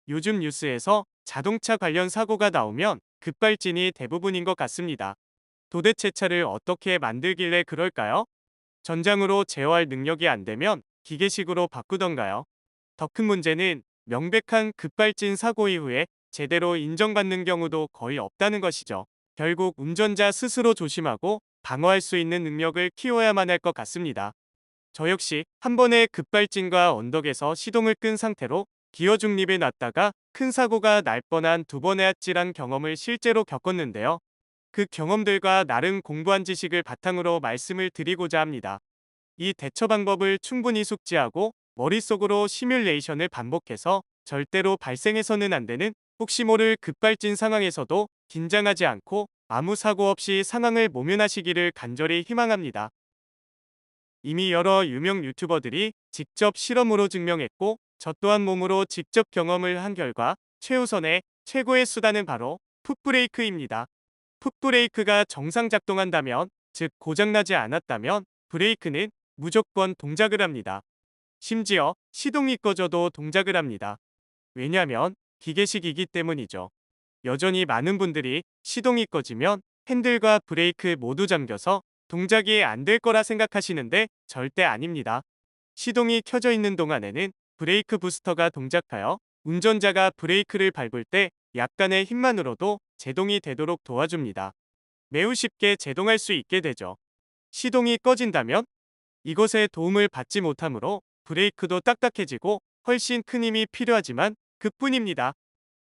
요즘 뉴스에서 자동차 관련 사고가 나오면 급발진이 대부분인 것 같습니다. 도대체 차를 어떻게 만들길래 그럴까요? 전장으로 제어할 능력이 안 되면 기계식으로 바꾸던가요? 더 큰 문제는 명백한 급발진 사고 이후에 제대로 인정받는 경우도 거의 없다는 것이죠. 결국 운전자 스스로 조심하고 방어할 수 있는 능력을 키워야만 할 것 같습니다. 저 역시 한 번의 급발진과 언덕에서 시동을 끈 상태로 기어 중립에 놨다가 큰 사고가 날 뻔한 두 번의 아찔한 경험을 실제로 겪었는데요. 그 경험들과 나름 공부한 지식을 바탕으로 말씀을 드리고자 합니다. 이 대처 방법을 충분히 숙지하고 머릿속으로 시뮬레이션을 반복해서 절대로 발생해서는 안 되는 혹시 모를 급발진 상황에서도 긴장하지 않고 아무 사고 없이 상황을 모면하시기를 간절히 희망합니다. 이미 여러 유명 유튜버들이 직접 실험으로 증명했고 저 또한 몸으로 직접 경험을 한 결과 최우선의 최고의 수단은 바로 풋브레이크입니다. 풋브레이크가 정상 작동한다면, 즉 고장나지 않았다면 브레이크는 무조건 동작을 합니다. 심지어 시동이 꺼져도 동작을 합니다. 왜냐면 기계식이기 때문이죠. 여전히 많은 분들이 시동이 꺼지면 핸들과 브레이크 모두 잠겨서 동작이 안 될 거라 생각하시는데 절대 아닙니다. 시동이 켜져 있는 동안에는 브레이크 부스터가 동작하여 운전자가 브레이크를 밟을 때 약간의 힘만으로도 제동이 되도록 도와줍니다. 매우 쉽게 제동할 수 있게 되죠. 시동이 꺼진다면 이것에 도움을 받지 못하므로 브레이크도 딱딱해지고 훨씬 큰 힘이 필요하지만 그뿐입니다.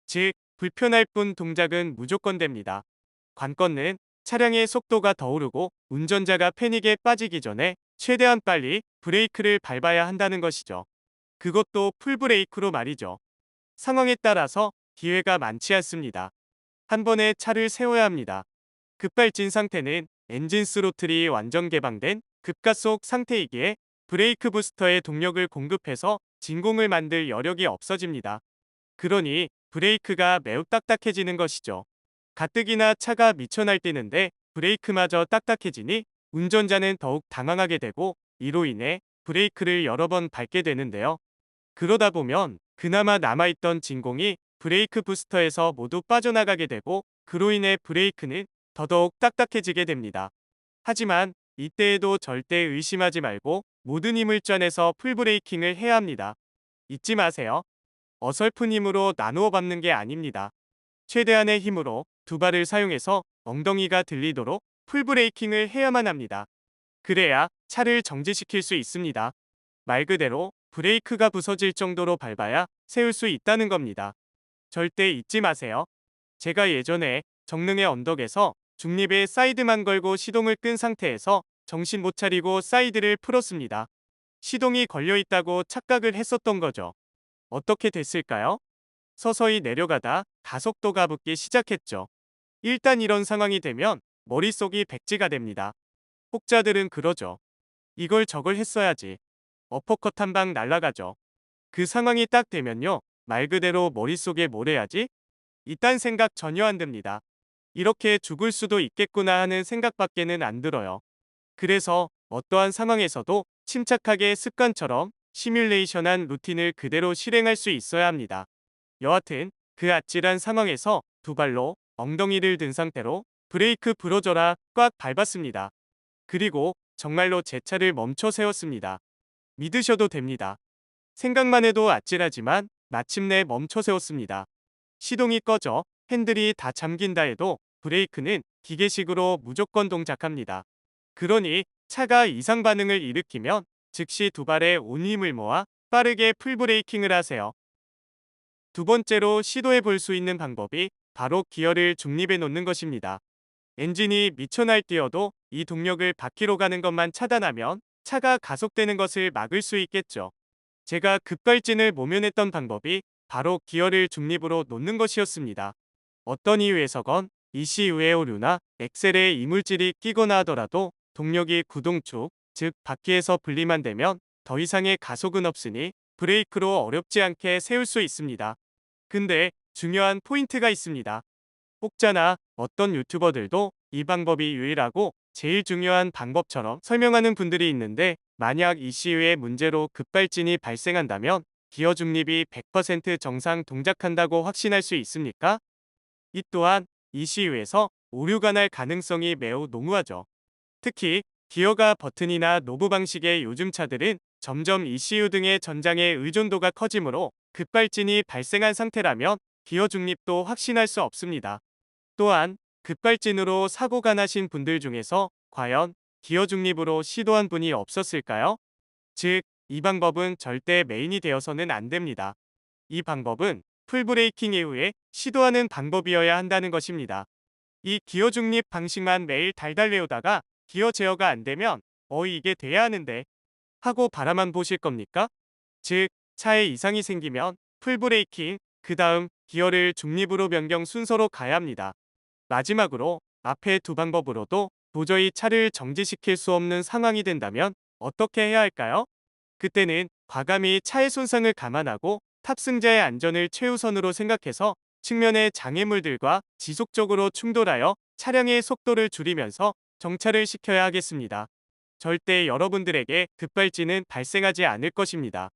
즉, 불편할 뿐 동작은 무조건 됩니다. 관건은 차량의 속도가 더 오르고 운전자가 패닉에 빠지기 전에 최대한 빨리 브레이크를 밟아야 한다는 것이죠. 그것도 풀브레이크로 말이죠. 상황에 따라서 기회가 많지 않습니다. 한 번에 차를 세워야 합니다. 급발진 상태는 엔진 스로틀이 완전 개방된 급가속 상태이기에 브레이크 부스터에 동력을 공급해서 진공을 만들 여력이 없어집니다. 그러니 브레이크가 매우 딱딱해지는 것이죠. 가뜩이나 차가 미쳐 날뛰는데 브레이크마저 딱딱해지니 운전자는 더욱 당황하게 되고 이로 인해 브레이크를 여러 번 밟게 되는데요. 그러다 보면 그나마 남아있던 진공이 브레이크 부스터에서 모두 빠져나가게 되고 그로 인해 브레이크는 더더욱 딱딱해지게 됩니다. 하지만 이때에도 절대 의심하지 말고 모든 힘을 짜내서 풀브레이킹을 해야 합니다. 잊지 마세요. 어설픈 힘으로 나누어 밟는 게 아닙니다. 최대한의 힘으로 두 발을 사용해서 엉덩이가 들리도록 풀브레이킹을 해야만 합니다. 그래야 차를 정지시킬 수 있습니다. 말 그대로 브레이크가 부서질 정도로 밟아야 세울 수 있다는 겁니다. 절대 잊지 마세요. 제가 예전에 정릉의 언덕에서 중립에 사이드만 걸고 시동을 끈 상태에서 정신 못 차리고 사이드를 풀었습니다. 시동이 걸려 있다고 착각을 했었던 거죠. 어떻게 됐을까요? 서서히 내려가다 가속도가 붙기 시작했죠. 일단 이런 상황이 되면 머릿속이 백지가 됩니다. 혹자들은 그러죠. 이걸 저걸 했어야지. 어퍼컷 한 방 날라가죠. 그 상황이 딱 되면요. 말 그대로 머릿속에 뭘 해야지? 이딴 생각 전혀 안 듭니다. 이렇게 죽을 수도 있겠구나 하는 생각밖에는 안 들어요. 그래서 어떠한 상황에서도 침착하게 습관처럼 시뮬레이션한 루틴을 그대로 실행할 수 있어야 합니다. 여하튼 그 아찔한 상황에서 두 발로 엉덩이를 든 상태로 브레이크 불어줘라 꽉 밟았습니다. 그리고 정말로 제 차를 멈춰 세웠습니다. 믿으셔도 됩니다. 생각만 해도 아찔하지만 마침내 멈춰 세웠습니다. 시동이 꺼져 핸들이 다 잠긴다 해도 브레이크는 기계식으로 무조건 동작합니다. 그러니 차가 이상 반응을 일으키면 즉시 두 발에 온 힘을 모아 빠르게 풀브레이킹을 하세요. 두 번째로 시도해 볼 수 있는 방법이 바로 기어를 중립에 놓는 것입니다. 엔진이 미쳐 날뛰어도 이 동력을 바퀴로 가는 것만 차단하면 차가 가속되는 것을 막을 수 있겠죠. 제가 급발진을 모면했던 방법이 바로 기어를 중립으로 놓는 것이었습니다. 어떤 이유에서건 ECU의 오류나 엑셀에 이물질이 끼거나 하더라도 동력이 구동축, 즉 바퀴에서 분리만 되면 더 이상의 가속은 없으니 브레이크로 어렵지 않게 세울 수 있습니다. 근데 중요한 포인트가 있습니다. 혹자나 어떤 유튜버들도 이 방법이 유일하고 제일 중요한 방법처럼 설명하는 분들이 있는데 만약 ECU의 문제로 급발진이 발생한다면 기어 중립이 100% 정상 동작한다고 확신할 수 있습니까? 이 또한 ECU에서 오류가 날 가능성이 매우 농후하죠. 특히 기어가 버튼이나 노브 방식의 요즘 차들은 점점 ECU 등의 전장의 의존도가 커지므로 급발진이 발생한 상태라면 기어 중립도 확신할 수 없습니다. 또한 급발진으로 사고가 나신 분들 중에서 과연 기어 중립으로 시도한 분이 없었을까요? 즉, 이 방법은 절대 메인이 되어서는 안 됩니다. 이 방법은 풀브레이킹 이후에 시도하는 방법이어야 한다는 것입니다. 이 기어 중립 방식만 매일 달달 외우다가 기어 제어가 안 되면 이게 돼야 하는데 하고 바라만 보실 겁니까? 즉, 차에 이상이 생기면 풀브레이킹, 그 다음 기어를 중립으로 변경 순서로 가야 합니다. 마지막으로 앞의 두 방법으로도 도저히 차를 정지시킬 수 없는 상황이 된다면 어떻게 해야 할까요? 그때는 과감히 차의 손상을 감안하고 탑승자의 안전을 최우선으로 생각해서 측면의 장애물들과 지속적으로 충돌하여 차량의 속도를 줄이면서 정차를 시켜야 하겠습니다. 절대 여러분들에게 급발진은 발생하지 않을 것입니다.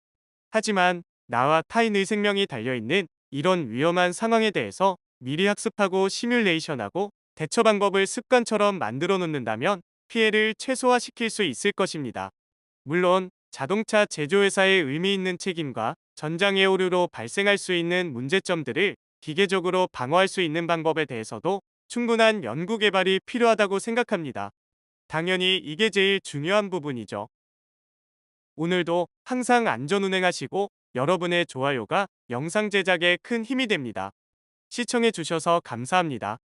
하지만 나와 타인의 생명이 달려있는 이런 위험한 상황에 대해서 미리 학습하고 시뮬레이션하고 대처 방법을 습관처럼 만들어 놓는다면 피해를 최소화시킬 수 있을 것입니다. 물론 자동차 제조회사의 의미 있는 책임과 전장의 오류로 발생할 수 있는 문제점들을 기계적으로 방어할 수 있는 방법에 대해서도 충분한 연구 개발이 필요하다고 생각합니다. 당연히 이게 제일 중요한 부분이죠. 오늘도 항상 안전운행하시고 여러분의 좋아요가 영상 제작에 큰 힘이 됩니다. 시청해주셔서 감사합니다.